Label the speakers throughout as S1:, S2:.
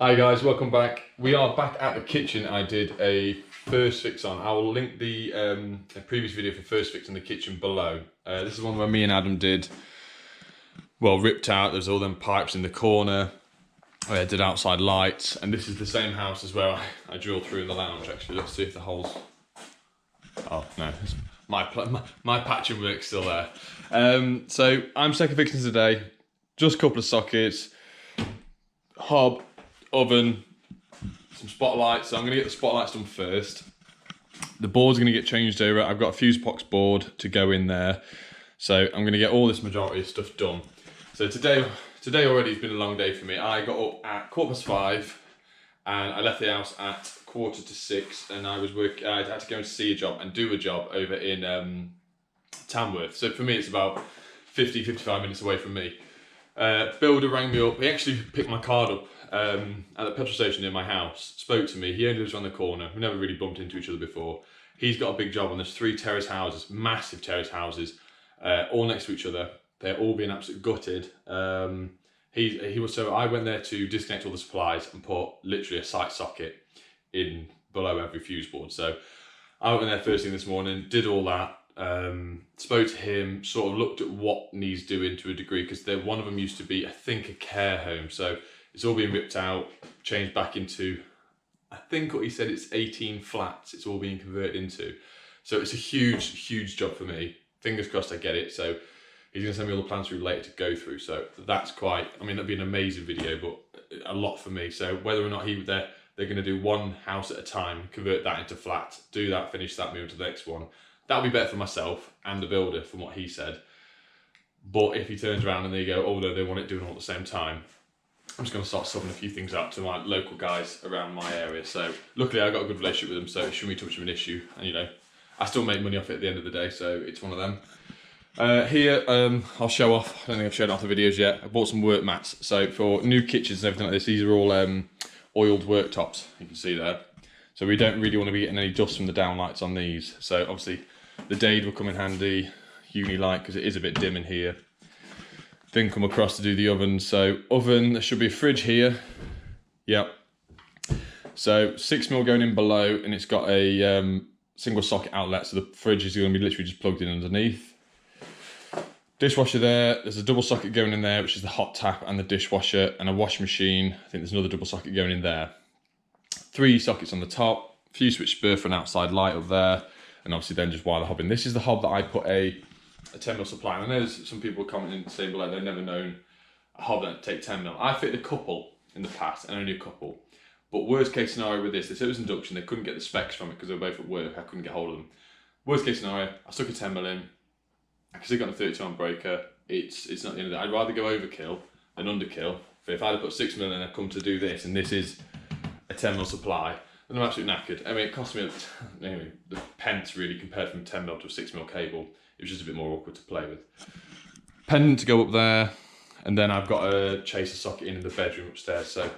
S1: Hi guys, welcome back. We are back at the kitchen. I did a first fix on. I will link the a previous video for first fix in the kitchen below. This is one where me and Adam did, well, ripped out. There's all them pipes in the corner. I did outside lights, and this is the same house as well. I drilled through in the lounge actually. Let's see if the holes. Oh no, my patching work's still there. So I'm second fixing today. Just a couple of sockets, hob, oven, some spotlights. So I'm going to get the spotlights done first. The board's going to get changed over. I've got a Fusebox board to go in there. So I'm going to get all this majority of stuff done. So today already has been a long day for me. I got up at 5:15 and I left the house at 5:45, and I had to go and see a job and do a job over in Tamworth. So for me it's about 50-55 minutes away from me. Builder rang me up. He actually picked my card up at the petrol station near my house, spoke to me. He only lives around the corner. We never really bumped into each other before. He's got a big job, and there's 3 terrace houses, massive terrace houses, all next to each other. They're all being absolutely gutted. So I went there to disconnect all the supplies and put literally a site socket in below every fuse board. So I went there first thing this morning, did all that. Spoke to him, sort of looked at what needs doing to a degree, because one of them used to be, I think, a care home. So it's all being ripped out, changed back into, I think what he said, it's 18 flats it's all being converted into. So it's a huge job for me. Fingers crossed I get it. So he's going to send me all the plans through later to go through. So that's that'd be an amazing video, but a lot for me. So whether or not they're going to do one house at a time, convert that into flats, do that, finish that, move to the next one. That'll be better for myself and the builder from what he said. But if he turns around and they go, oh no, they want it doing all at the same time, I'm just going to start subbing a few things out to my local guys around my area. So luckily I got a good relationship with them, so it shouldn't be too much of an issue. And I still make money off it at the end of the day, so it's one of them. Here, I'll show off. I don't think I've shown off the videos yet. I bought some work mats. So for new kitchens and everything like this, these are all oiled worktops, you can see there. So we don't really want to be getting any dust from the downlights on these. So obviously the Dade will come in handy, uni light, because it is a bit dim in here. Then come across to do the oven. So oven, there should be a fridge here. Yep. So 6mm going in below, and it's got a single socket outlet, so the fridge is going to be literally just plugged in underneath. Dishwasher there, there's a double socket going in there, which is the hot tap and the dishwasher, and a washing machine. I think there's another double socket going in there. 3 sockets on the top, fuse switch spur for an outside light up there, and obviously then just wire the hob in. This is the hob that I put a 10mm supply on. I know there's some people commenting saying below they've never known a hob that take 10mm. I fitted a couple in the past, and only a couple. But worst case scenario with this, they said it was induction, they couldn't get the specs from it because they were both at work, I couldn't get hold of them. Worst case scenario, I stuck a 10mm in, I still got a 32mm breaker. It's not the end of the day. I'd rather go overkill than underkill. But if I'd have put 6mm in and I'd come to do this, and this is a 10mm supply, then I'm absolutely knackered. I mean, it cost me anyway, the pence really compared from 10mm to a 6mm cable. It was just a bit more awkward to play with. Pendant to go up there, and then I've got a chaser socket in the bedroom upstairs. So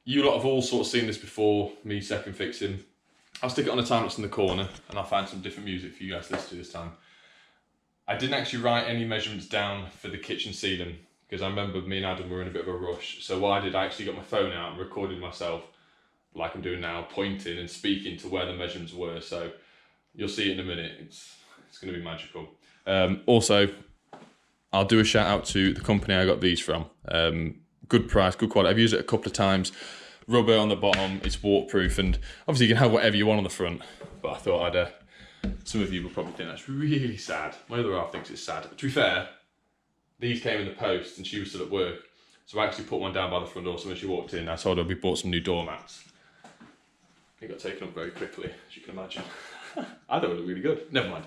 S1: you lot have all sort of seen this before, me second fixing. I'll stick it on a time lapse in the corner, and I'll find some different music for you guys to listen to this time. I didn't actually write any measurements down for the kitchen ceiling, because I remember me and Adam were in a bit of a rush. So what I did, I actually got my phone out and recorded myself, like I'm doing now, pointing and speaking to where the measurements were. So you'll see it in a minute. It's going to be magical. Also, I'll do a shout out to the company I got these from. Good price, good quality. I've used it a couple of times. Rubber on the bottom, it's waterproof, and obviously you can have whatever you want on the front. But I thought some of you will probably think that's really sad. My other half thinks it's sad. To be fair, these came in the post and she was still at work. So I actually put one down by the front door, so when she walked in, I told her we bought some new doormats. It got taken up very quickly, as you can imagine. I thought it looked really good. Never mind.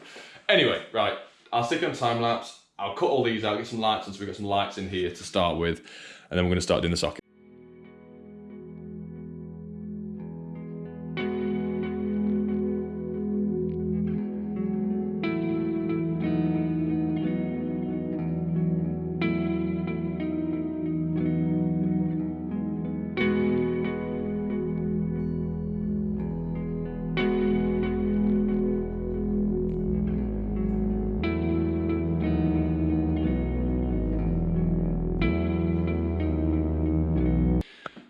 S1: Anyway, right, I'll stick on time lapse. I'll cut all these out, get some lights on, so we've got some lights in here to start with, and then we're going to start doing the socket.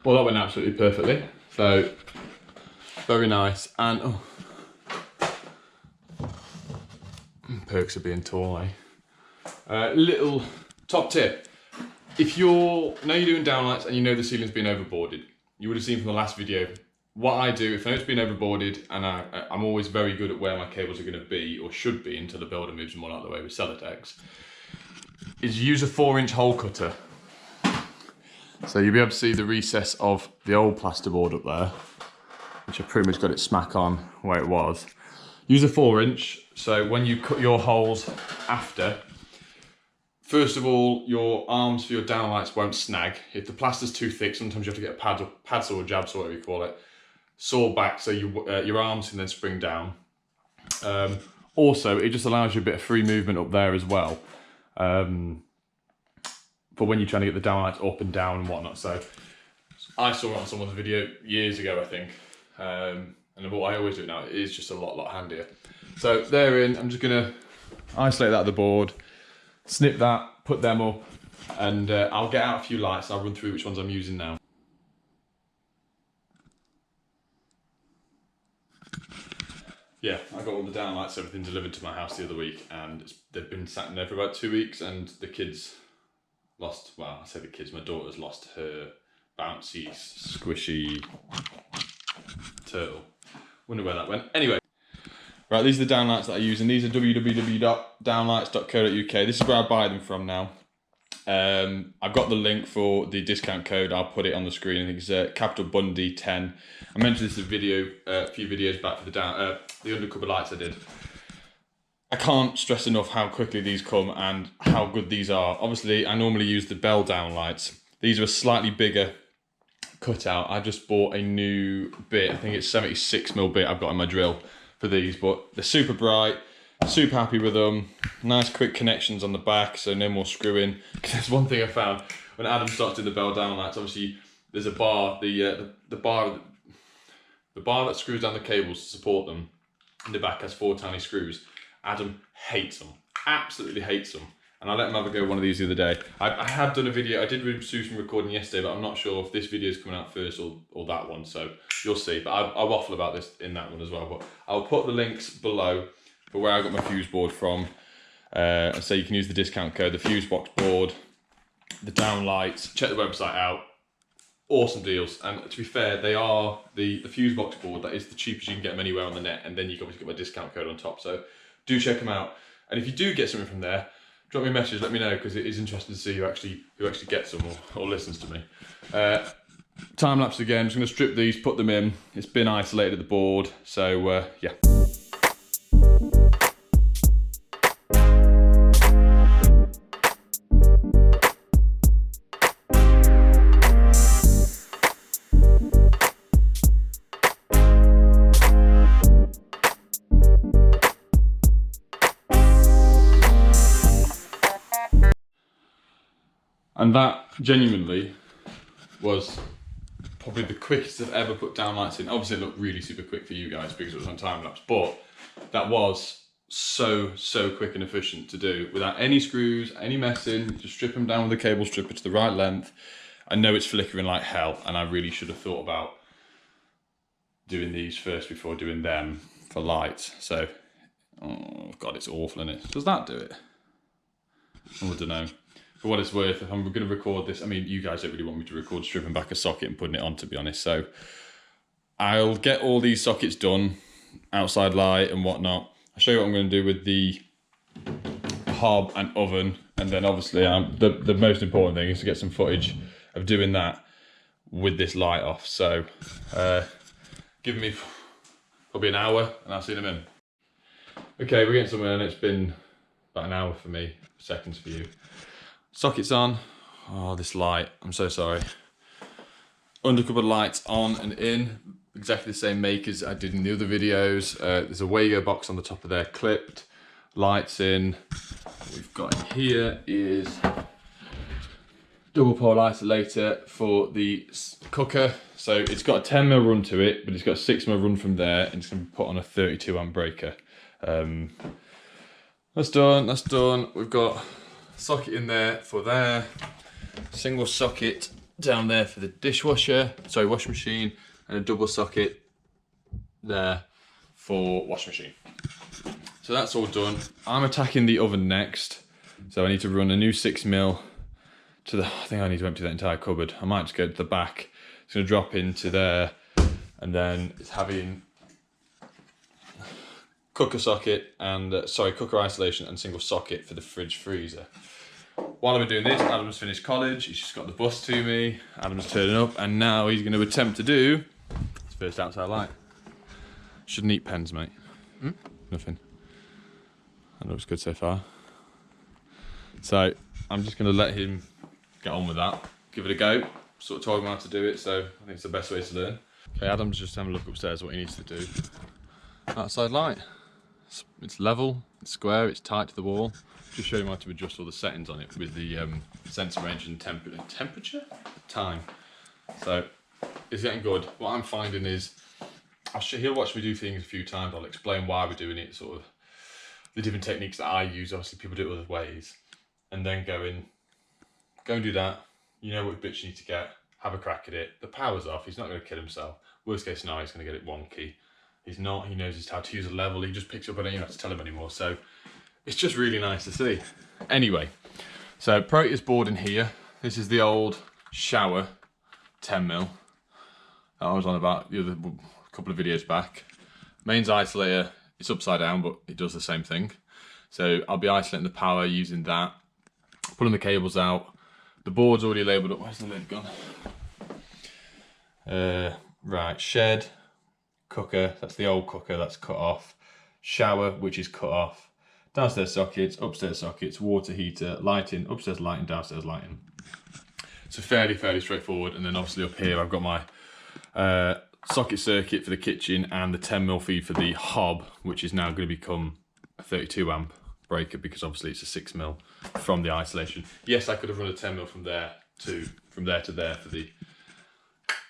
S1: Well, that went absolutely perfectly. So, very nice. And, oh, perks of being tall, eh? Little top tip. If you're doing downlights and you know the ceiling's been overboarded, you would have seen from the last video, what I do, if I know it's been overboarded, and I'm always very good at where my cables are going to be, or should be until the builder moves them all out of the way with Celotex, is use a 4-inch hole cutter. So you'll be able to see the recess of the old plasterboard up there, which I pretty much got it smack on where it was. Use a 4-inch, so when you cut your holes after, first of all, your arms for your downlights won't snag. If the plaster's too thick, sometimes you have to get a pad saw or jab saw, whatever you call it, saw back so your arms can then spring down. Also, it just allows you a bit of free movement up there as well, for when you're trying to get the downlights up and down and whatnot. So I saw it on someone's video years ago, I think, and what I always do now, it is just a lot handier. So they're in. I'm just gonna isolate that of the board, snip that, put them up, and I'll get out a few lights and I'll run through which ones I'm using now. Yeah, I got all the downlights, everything delivered to my house the other week, and they've been sat in there for about 2 weeks, and the kids lost, well, I say the kids, my daughter's lost her bouncy, squishy turtle. Wonder where that went. Anyway, right, these are the downlights that I use, and these are www.downlights.co.uk. This is where I buy them from now. I've got the link for the discount code. I'll put it on the screen. I think it's capital Bundy 10. I mentioned this in a few videos back for the undercover lights I did. I can't stress enough how quickly these come and how good these are. Obviously, I normally use the bell downlights. These are a slightly bigger cutout. I just bought a new bit. I think it's 76mm bit I've got in my drill for these, but they're super bright. Super happy with them. Nice quick connections on the back, so no more screwing. There's one thing I found when Adam started doing the bell downlights. Obviously, there's a bar, the bar that screws down the cables to support them. In the back has 4 tiny screws. Adam hates them, absolutely hates them. And I let him have a go one of these the other day. I have done a video. I did do some recording yesterday, but I'm not sure if this video is coming out first or that one. So you'll see. But I waffle about this in that one as well. But I'll put the links below for where I got my fuse board from. So you can use the discount code, the Fusebox board, the downlights. Check the website out. Awesome deals. And to be fair, they are the Fusebox board. That is the cheapest you can get them anywhere on the net. And then you can obviously get my discount code on top. So do check them out. And if you do get something from there, drop me a message. Let me know, because it is interesting to see who actually gets them or listens to me. Time lapse again. I'm just going to strip these, put them in. It's been isolated at the board. So yeah. And that genuinely was probably the quickest I've ever put downlights in. Obviously it looked really super quick for you guys because it was on time lapse, but that was so quick and efficient to do without any screws, any messing. Just strip them down with a cable stripper to the right length. I know it's flickering like hell, and I really should have thought about doing these first before doing them for lights. So, oh God, it's awful, isn't it? Does that do it? Oh, I don't know. For what it's worth, if I'm going to record this, I mean, you guys don't really want me to record stripping back a socket and putting it on, to be honest. So I'll get all these sockets done, outside light and whatnot. I'll show you what I'm going to do with the hob and oven. And then obviously the most important thing is to get some footage of doing that with this light off. So give me probably an hour and I'll see them in. Okay, we're getting somewhere, and it's been about an hour for me, seconds for you. Sockets on. Oh, this light, I'm so sorry. Undercover lights on and in, exactly the same make as I did in the other videos. There's a Wago box on the top of there, clipped, lights in. What we've got in here is double pole isolator for the cooker. So it's got a 10mm run to it, but it's got a 6mm run from there, and it's going to be put on a 32 amp breaker. That's done. We've got socket in there for there, single socket down there for the dishwasher, sorry, washing machine, and a double socket there for washing machine. So that's all done. I'm attacking the oven next. So I need to run a new 6mm to the, I think I need to empty that entire cupboard. I might just go to the back. It's gonna drop into there, and then it's having cooker socket and, cooker isolation and single socket for the fridge freezer. While I've been doing this, Adam's finished college. He's just got the bus to me. Adam's turning up, and now he's going to attempt to do his first outside light. Shouldn't eat pens, mate. Nothing. That looks good so far. So I'm just going to let him get on with that. Give it a go. Sort of told him how to do it, so I think it's the best way to learn. Okay, Adam's just having a look upstairs what he needs to do. Outside light. It's level, it's square, it's tight to the wall. Just show him how to adjust all the settings on it with the sensor range and temperature? Time. So it's getting good. What I'm finding is, he'll watch me do things a few times, I'll explain why we're doing it, sort of the different techniques that I use. Obviously people do it other ways. And then go and do that. You know what bits you need to get, have a crack at it. The power's off, he's not going to kill himself. Worst case scenario, he's going to get it wonky. He's not, he knows how to use a level, he just picks up, I don't even have to tell him anymore. So it's just really nice to see. Anyway, so Proteus board in here. This is the old shower 10mm that I was on about the other couple of videos back. Mains isolator, it's upside down, but it does the same thing. So I'll be isolating the power using that, pulling the cables out. The board's already labelled up. Where's the lid gone? Right, shed, cooker, that's the old cooker, that's cut off. Shower, which is cut off. Downstairs sockets, upstairs sockets, water heater, lighting, upstairs lighting, downstairs lighting. So fairly straightforward. And then obviously up here I've got my socket circuit for the kitchen and the 10mm feed for the hob, which is now going to become a 32 amp breaker because obviously it's a 6mm from the isolation. Yes, I could have run a 10mm from there to there for the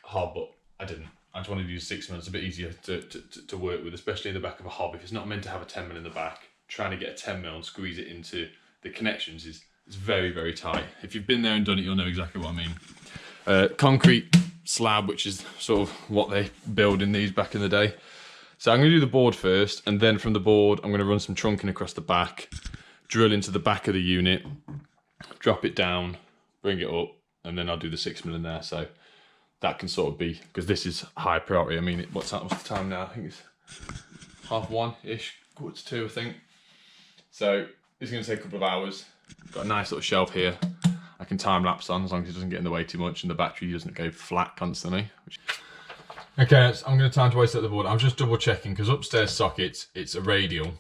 S1: hob, but I didn't. I just wanted to use 6mm. It's a bit easier to work with, especially in the back of a hob. If it's not meant to have a 10mm in the back, trying to get a 10mm and squeeze it into the connections is very tight. If you've been there and done it, you'll know exactly what I mean. Concrete slab, which is sort of what they build in these back in the day. So I'm going to do the board first, and then from the board I'm going to run some trunking across the back, drill into the back of the unit, drop it down, bring it up, and then I'll do the 6mm in there. So that can sort of be, because this is high priority. I mean, what's the time now? I think it's 1:30-ish, 1:45, I think. So it's going to take a couple of hours. Got a nice little shelf here I can time lapse on, as long as it doesn't get in the way too much and the battery doesn't go flat constantly. Okay, I'm going to time to waste at the board. I'm just double checking because upstairs sockets it's a radial,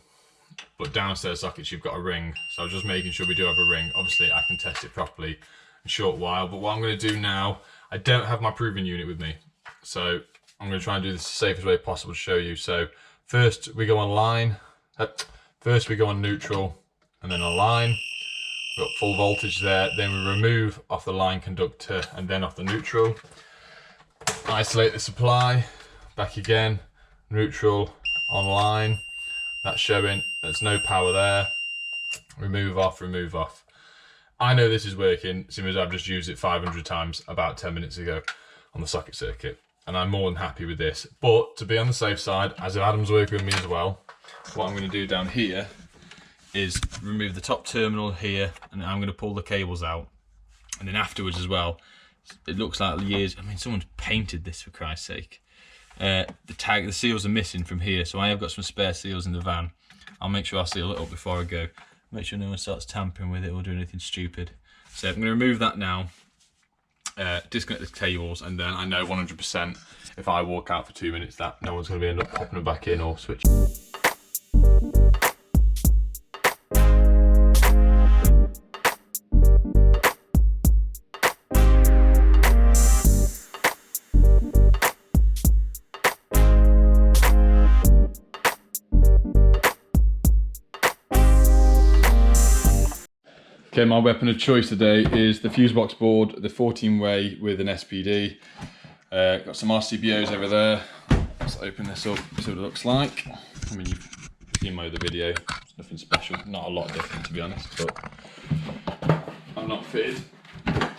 S1: but downstairs sockets you've got a ring. So I'm just making sure we do have a ring. Obviously I can test it properly in a short while, but what I'm going to do now, I don't have my proving unit with me, so I'm going to try and do this the safest way possible to show you. So first we go on line. First we go on neutral and then on line. We've got full voltage there. Then we remove off the line conductor and then off the neutral. Isolate the supply. Back again. Neutral, on line. That's showing there's no power there. Remove off, remove off. I know this is working, seeing as I've just used it 500 times about 10 minutes ago on the socket circuit. And I'm more than happy with this. But to be on the safe side, as Adam's working with me as well, what I'm going to do down here is remove the top terminal here, and I'm going to pull the cables out. And then afterwards as well, it looks like years, I mean, someone's painted this for Christ's sake. The seals are missing from here, so I have got some spare seals in the van. I'll make sure I seal it up before I go. Make sure no one starts tampering with it or doing anything stupid. So I'm going to remove that now, disconnect the cables, and then I know 100% if I walk out for 2 minutes that no one's going to end up popping them back in or switching. Okay, my weapon of choice today is the Fusebox board, the 14-way with an SPD. Got some RCBOs over there. Let's open this up, see what it looks like. I mean, you've seen my other video. It's nothing special, not a lot different to be honest, but I'm not fitted a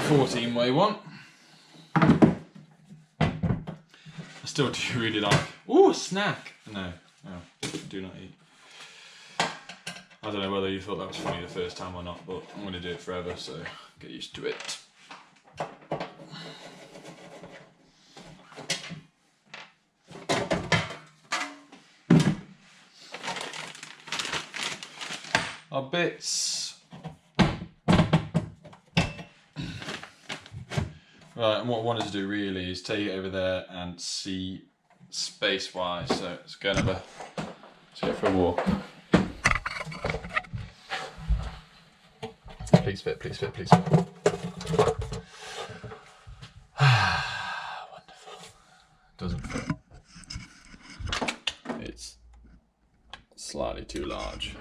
S1: 14-way one. still do really like. Ooh, a snack! No, do not eat. I don't know whether you thought that was funny the first time or not, but I'm going to do it forever, so get used to it. Our bits. Right, and what I wanted to do really is take it over there and see space-wise. So let's go and let's go for a walk. Please fit, please fit, please fit. Wonderful. Doesn't fit. It's slightly too large.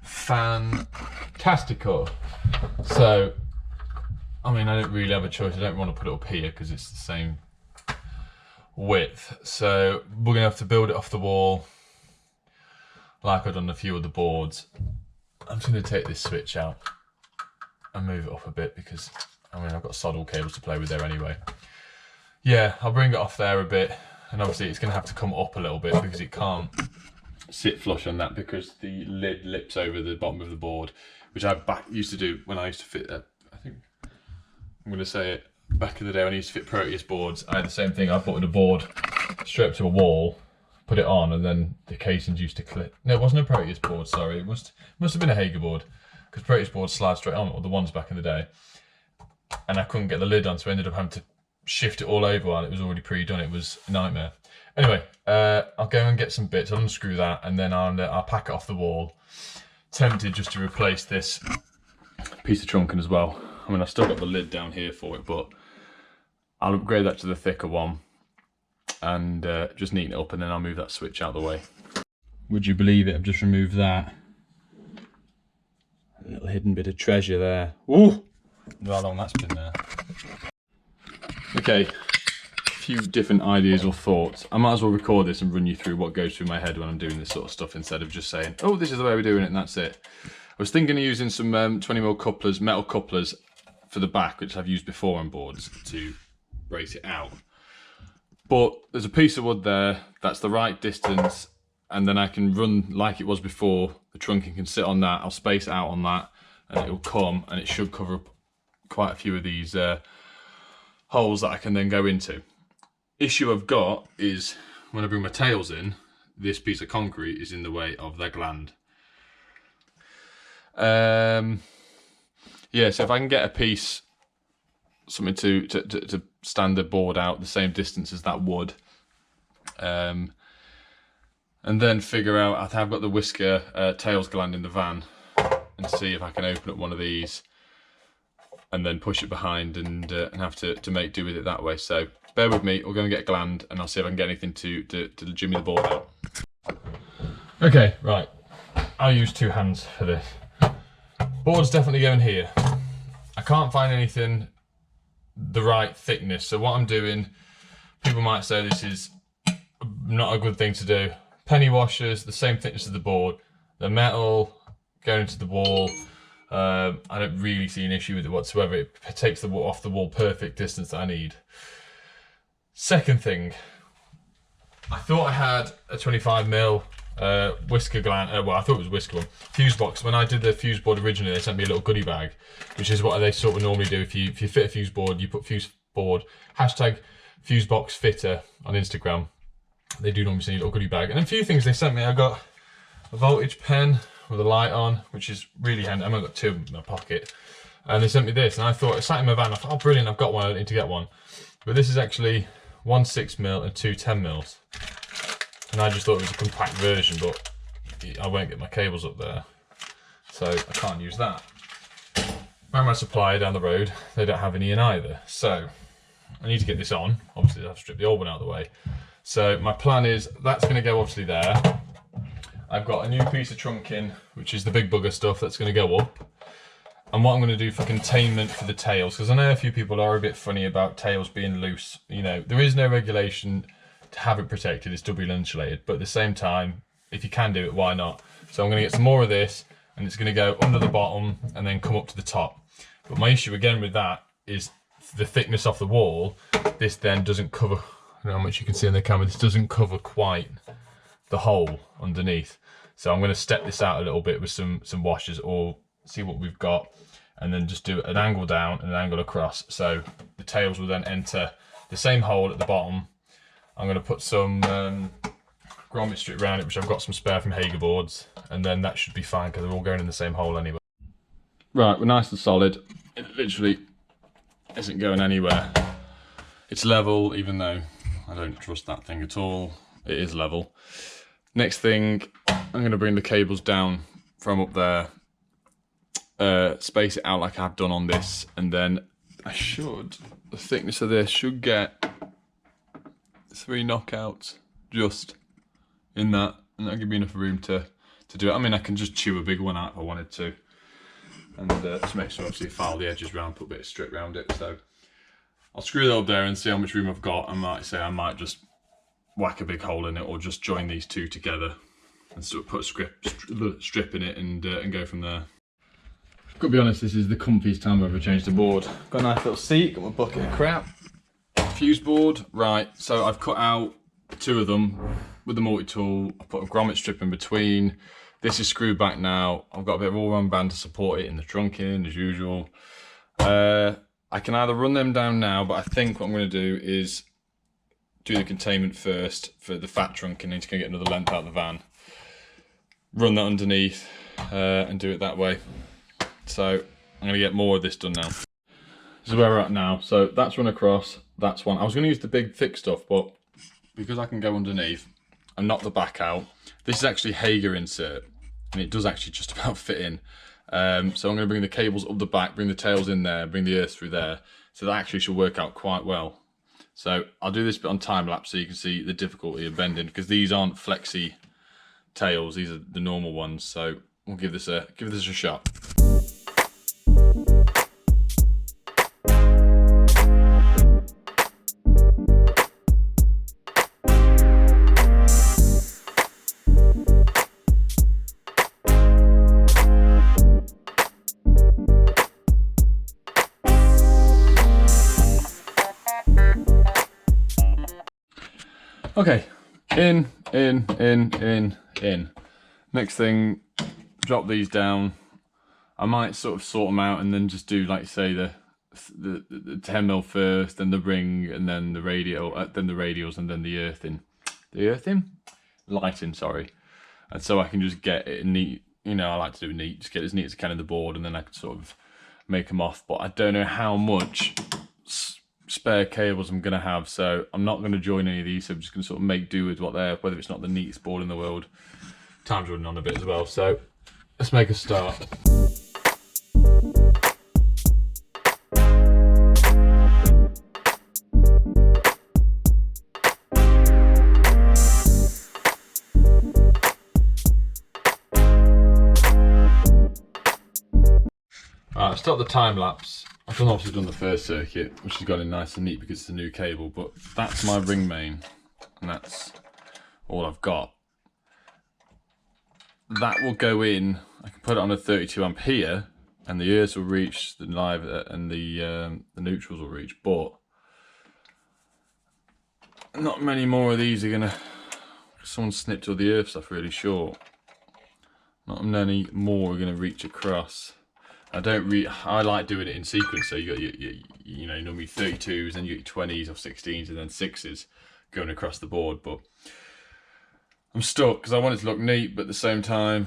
S1: Fantastical. So, I mean, I don't really have a choice. I don't want to put it up here because it's the same width. So we're gonna have to build it off the wall like I've done a few of the boards. I'm just gonna take this switch out and move it up a bit because, I mean, I've got solid all cables to play with there anyway. Yeah, I'll bring it off there a bit, and obviously it's gonna have to come up a little bit because it can't sit flush on that because the lid lips over the bottom of the board, which I used to do when I used to fit I think I'm going to say it, back in the day when I used to fit Proteus boards, I had the same thing. I put the board straight up to a wall, put it on, and then the casings used to clip. No, it wasn't a Proteus board, sorry. It must have been a Hager board, because Proteus boards slide straight on, or the ones back in the day. And I couldn't get the lid on, so I ended up having to shift it all over while it was already pre-done. It was a nightmare. Anyway, I'll go and get some bits, I'll unscrew that, and then I'll pack it off the wall. Tempted just to replace this piece of trunking as well. I mean, I've still got the lid down here for it, but I'll upgrade that to the thicker one and just neaten it up, and then I'll move that switch out of the way. Would you believe it? I've just removed that. A little hidden bit of treasure there. Ooh! Know how long that's been there. Okay, a few different ideas or thoughts. I might as well record this and run you through what goes through my head when I'm doing this sort of stuff, instead of just saying, oh, this is the way we're doing it and that's it. I was thinking of using some 20mm couplers, metal couplers for the back, which I've used before on boards to brace it out. But there's a piece of wood there that's the right distance, and then I can run like it was before. The trunking can sit on that. I'll space it out on that, and it'll come, and it should cover up quite a few of these holes that I can then go into. Issue I've got is when I bring my tails in, this piece of concrete is in the way of their gland. Yeah, so if I can get a piece, something to stand the board out the same distance as that wood, and then figure out, I've got the whisker tails gland in the van, and see if I can open up one of these and then push it behind and have to make do with it that way. So bear with me, we'll go and get a gland and I'll see if I can get anything to jimmy the board out. Okay, right, I'll use two hands for this. Board's definitely going here. I can't find anything the right thickness, so what I'm doing, people might say this is not a good thing to do. Penny washers, the same thickness as the board. The metal going into the wall, I don't really see an issue with it whatsoever. It takes the wall off the wall perfect distance that I need. Second thing, I thought I had a 25mm whisker gland, well, I thought it was whisker one, Fusebox. When I did the fuse board originally, they sent me a little goodie bag, which is what they sort of normally do. If you fit a fuse board, you put fuse board, hashtag Fusebox Fitter on Instagram. They do normally send you a little goodie bag. And a few things they sent me, I got a voltage pen with a light on, which is really handy. I've got two in my pocket. And they sent me this, and I thought, it sat in my van, I thought, oh brilliant, I've got one, I don't need to get one. But this is actually one 6mm and two 10mm. And I just thought it was a compact version, but I won't get my cables up there, so I can't use that. My supplier down the road, they don't have any in either, so I need to get this on. Obviously I have to strip the old one out of the way. So my plan is, that's going to go obviously there. I've got a new piece of trunking, which is the big bugger stuff, that's going to go up. And what I'm going to do for containment for the tails, because I know a few people are a bit funny about tails being loose. You know, there is no regulation to have it protected, it's double insulated, but at the same time, if you can do it, why not? So I'm going to get some more of this, and it's going to go under the bottom and then come up to the top. But my issue again with that is the thickness off the wall. This then doesn't cover I don't know how much you can see in the camera, this doesn't cover quite the hole underneath. So I'm going to step this out a little bit with some washers, or see what we've got, and then just do an angle down and an angle across. So the tails will then enter the same hole at the bottom. I'm going to put some grommet strip around it, which I've got some spare from Hager boards, and then that should be fine because they're all going in the same hole anyway. Right, we're nice and solid. It literally isn't going anywhere. It's level, even though I don't trust that thing at all. It is level. Next thing, I'm going to bring the cables down from up there, space it out like I've done on this, and then the thickness of this should get 3 knockouts just in that, and that'll give me enough room to do it. I mean, I can just chew a big one out if I wanted to, and just make sure obviously file the edges around, put a bit of strip around it. So I'll screw that up there and see how much room I've got. I might just whack a big hole in it, or just join these two together and sort of put a strip in it and go from there. Got to be honest, this is the comfiest time I've ever changed the board. Got a nice little seat, got my bucket of crap. Fuse board, right, so I've cut out 2 of them with the multi-tool. I put a grommet strip in between. This is screwed back now. I've got a bit of all-round band to support it in the trunking as usual. I can either run them down now, but I think what I'm going to do is do the containment first for the fat trunk, and then just going to get another length out of the van. Run that underneath and do it that way. So I'm going to get more of this done now. This is where we're at now. So that's run across, that's one. I was going to use the big thick stuff, but because I can go underneath and knock the back out, this is actually Hager insert, and it does actually just about fit in. So I'm going to bring the cables up the back, bring the tails in there, bring the earth through there. So that actually should work out quite well. So I'll do this bit on time lapse so you can see the difficulty of bending, because these aren't flexi tails, these are the normal ones. So we'll give this a shot. Okay, in. Next thing, drop these down. I might sort them out and then just do, like say, the 10mm first, then the ring, and then the then the radials, and then the lighting, sorry. And so I can just get it neat. You know, I like to do it neat, just get it as neat as I can in the board, and then I can sort of make them off. But I don't know how much spare cables I'm gonna have, so I'm not gonna join any of these. So I'm just gonna sort of make do with what they're, whether it's not the neatest board in the world. Time's running on a bit as well, so let's make a start. Alright, start the time lapse. I've obviously done the first circuit, which has gone in nice and neat because it's a new cable, but that's my ring main, and that's all I've got. That will go in, I can put it on a 32 amp here, and the earths will reach the live, and the neutrals will reach, but not many more of these are gonna, someone snipped all the earths off really short. Not many more are gonna reach across. I like doing it in sequence, so you got you know, normally 32s, then you get your 20s or 16s, and then 6s going across the board. But I'm stuck because I want it to look neat, but at the same time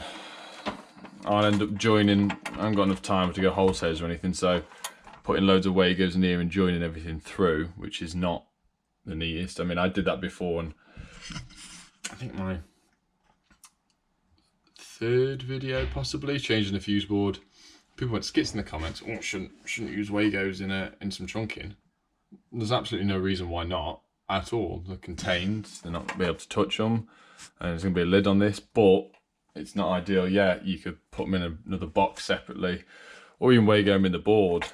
S1: I'll end up joining. I haven't got enough time to go wholesales or anything, so putting loads of Wagos in here and joining everything through, which is not the neatest. I mean, I did that before, and I think my 3rd video possibly, changing the fuse board. People went skits in the comments. Oh, shouldn't use Wagos in some trunking. There's absolutely no reason why not at all. They're contained. They're not gonna be able to touch them, and there's gonna be a lid on this. But it's not ideal yet. You could put them in another box separately, or even Wago them in the board.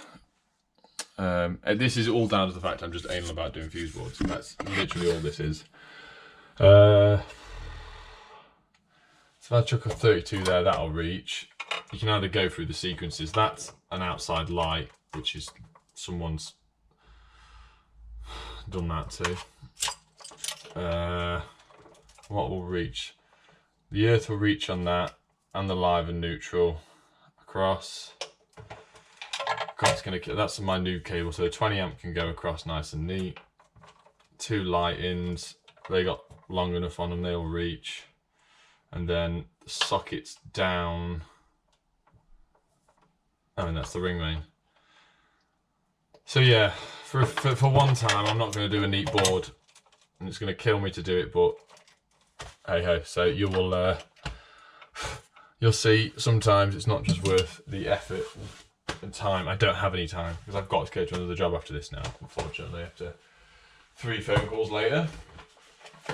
S1: This is all down to the fact I'm just anal about doing fuse boards. That's literally all this is. So if I chuck a 32 there, that'll reach. You can either go through the sequences. That's an outside light, which is someone's done that too. what will reach? The earth will reach on that, and the live and neutral across. That's my new cable, so 20 amp can go across nice and neat. 2 light-ins, they got long enough on them, they'll reach. And then the sockets down. Oh, and that's the ring main. So yeah, for one time, I'm not going to do a neat board, and it's going to kill me to do it, but hey ho. So you'll see sometimes it's not just worth the effort and time. I don't have any time because I've got to go to another job after this now, unfortunately, after 3 phone calls later.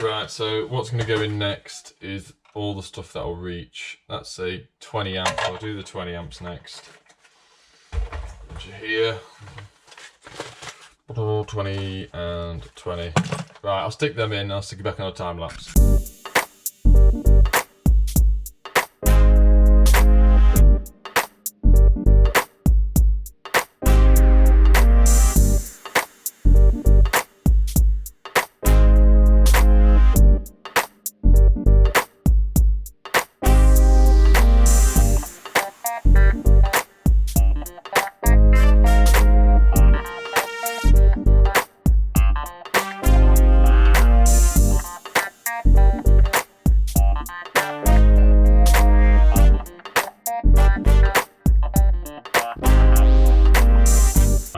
S1: Right, so what's going to go in next is all the stuff that will reach. That's a 20 amps. I'll do the 20 amps next. Which are here. 20 and 20. Right, I'll stick them in. I'll stick it back on a time lapse.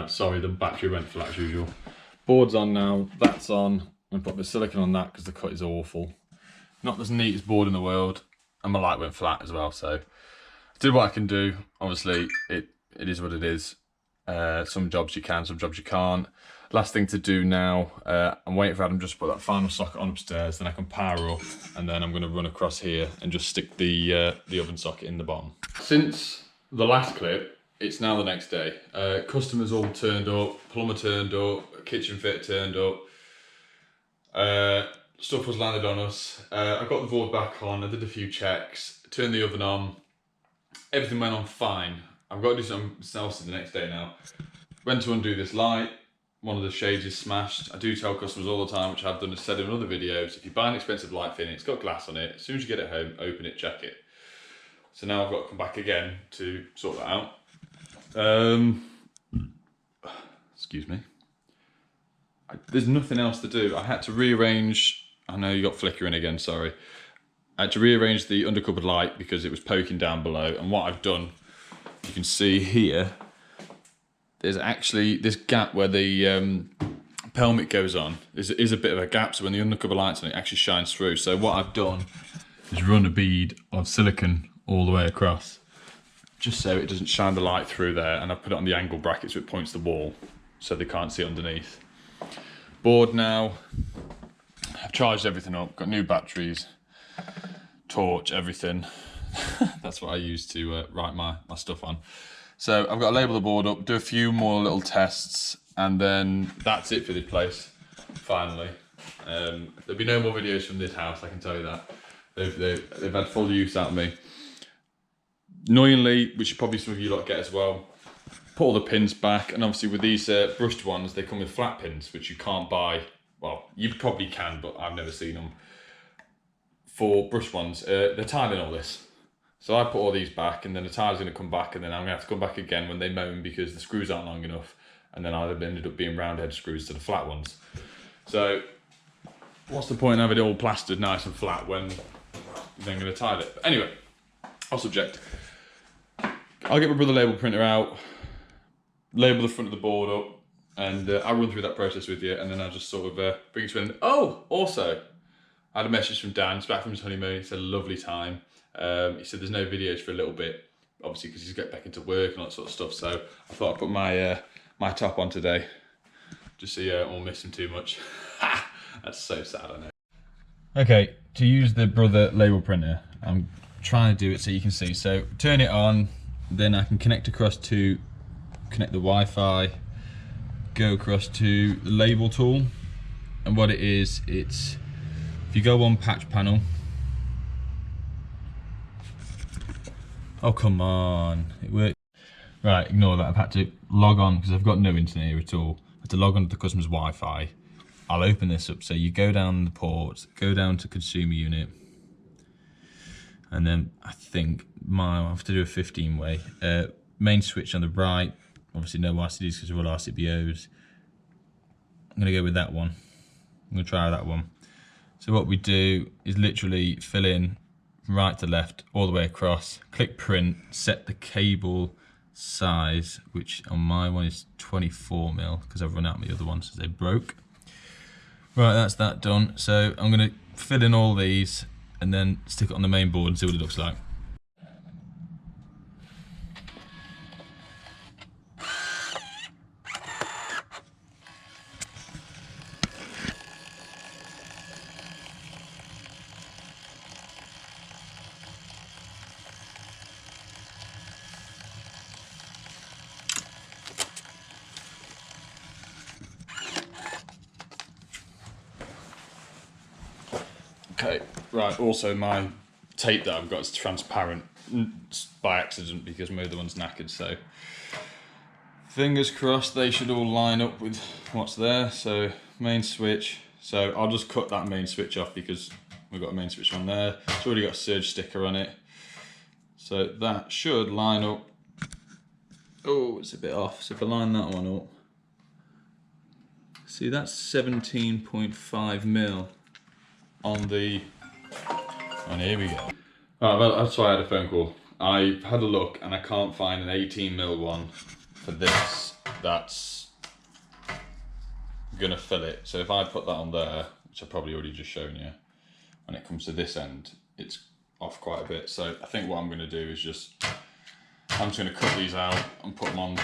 S1: Sorry, the battery went flat as usual. Board's on now, that's on. I'm put the silicone on that because the cut is awful. Not the neatest board in the world, and my light went flat as well, so I did what I can do. Obviously, it is what it is. Some jobs you can, some jobs you can't. Last thing to do now, I'm waiting for Adam just to put that final socket on upstairs, then I can power up, and then I'm going to run across here and just stick the oven socket in the bottom. Since the last clip, it's now the next day. Customers all turned up, plumber turned up, kitchen fitter turned up. Stuff was landed on us. I got the board back on, I did a few checks, turned the oven on. Everything went on fine. I've got to do something else the next day now. Went to undo this light. One of the shades is smashed. I do tell customers all the time, which I've done and said in other videos, if you buy an expensive light fitting, it's got glass on it. As soon as you get it home, open it, check it. So now I've got to come back again to sort that out. Excuse me. There's nothing else to do. I had to rearrange. I know you got flickering again, sorry. I had to rearrange the undercupboard light because it was poking down below, and what I've done, you can see here, there's actually this gap where the pelmet goes on. Is a bit of a gap, so when the undercupboard light's on, it actually shines through. So what I've done is run a bead of silicone all the way across, just so it doesn't shine the light through there, and I put it on the angle bracket so it points the wall so they can't see underneath. Board now, I've charged everything up, got new batteries, torch, everything. That's what I use to write my stuff on. So I've got to label the board up, do a few more little tests, and then that's it for this place, finally. There'll be no more videos from this house, I can tell you that. They've had full use out of me. Annoyingly, which probably some of you lot get as well, put all the pins back, and obviously with these brushed ones, they come with flat pins, which you can't buy. Well, you probably can, but I've never seen them. For brushed ones, they're tied in all this. So I put all these back, and then the tile's going to come back, and then I'm going to have to come back again when they moan because the screws aren't long enough, and then I've ended up being round head screws to the flat ones. So what's the point in having it all plastered nice and flat when they're going to tie it? But anyway, I'll subject. I'll get my brother label printer out, label the front of the board up, and I'll run through that process with you, and then I'll just sort of bring it to an end. Oh, also, I had a message from Dan. He's back from his honeymoon. It's a lovely time. He said there's no videos for a little bit, obviously because he's getting back into work and all that sort of stuff. So I thought I'd put my my top on today, just so you won't miss him too much. That's so sad, I know. Okay, to use the brother label printer, I'm trying to do it so you can see. So turn it on, then I can connect across to connect the Wi-Fi, go across to the label tool, and what it is, it's if you go on patch panel. Oh come on, it worked. Right, ignore that. I've had to log on because I've got no internet here at all. I had to log on to the customer's Wi-Fi, I'll open this up. So you go down the port, go down to consumer unit, and then I think I'll have to do a 15-way. Main switch on the right, obviously no RCDs because we're all RCBOs. I'm gonna go with that one. I'm gonna try that one. So what we do is literally fill in from right to left, all the way across, click print, set the cable size, which on my one is 24mm because I've run out of my other ones as they broke. Right, that's that done. So I'm gonna fill in all these and then stick it on the main board and see what it looks like. Okay, right, also my tape that I've got is transparent by accident because my other one's knackered, so fingers crossed they should all line up with what's there. So main switch, so I'll just cut that main switch off because we've got a main switch on there. It's already got a surge sticker on it. So that should line up. Oh, it's a bit off, so if I line that one up, see that's 17.5mm on the, and here we go. Alright, well, that's why I had a phone call. I've had a look and I can't find an 18mm one for this that's gonna fill it. So if I put that on there, which I've probably already just shown you, when it comes to this end, it's off quite a bit. So I think what I'm gonna do is I'm just gonna cut these out and put them on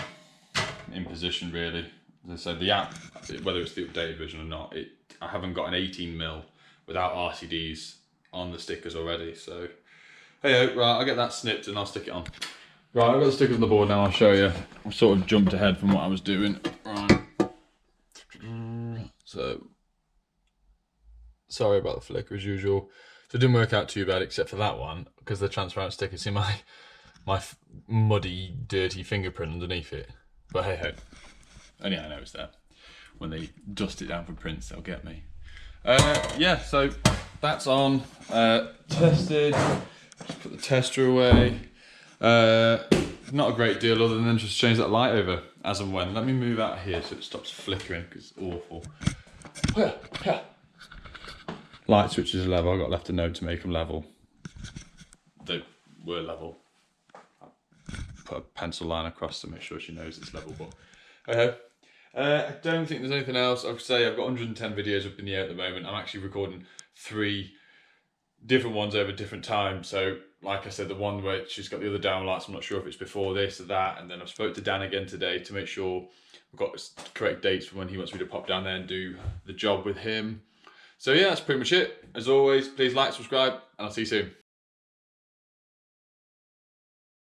S1: in position really. As I said, the app, whether it's the updated version or not, I haven't got an 18mm without RCDs on the stickers already, so hey, right, I'll get that snipped and I'll stick it on. Right, I've got the stickers on the board now, I'll show you. I've sort of jumped ahead from what I was doing. Right. So, sorry about the flicker as usual. So it didn't work out too bad except for that one, because the transparent sticker, see my muddy, dirty fingerprint underneath it. But hey ho, only I know it's there. When they dust it down for prints, they'll get me. Yeah, so that's on, tested, just put the tester away. Not a great deal other than just change that light over as and when. Let me move out here so it stops flickering because it's awful. Light switches are level, I got left a note to make them level. They were level. I put a pencil line across to make sure she knows it's level, but I don't think there's anything else. I would say I've got 110 videos up in the air at the moment. I'm actually recording 3 different ones over different times. So like I said, the one where she's got the other downlights, I'm not sure if it's before this or that. And then I've spoke to Dan again today to make sure we've got the correct dates for when he wants me to pop down there and do the job with him. So yeah, that's pretty much it. As always, please like, subscribe, and I'll see you soon.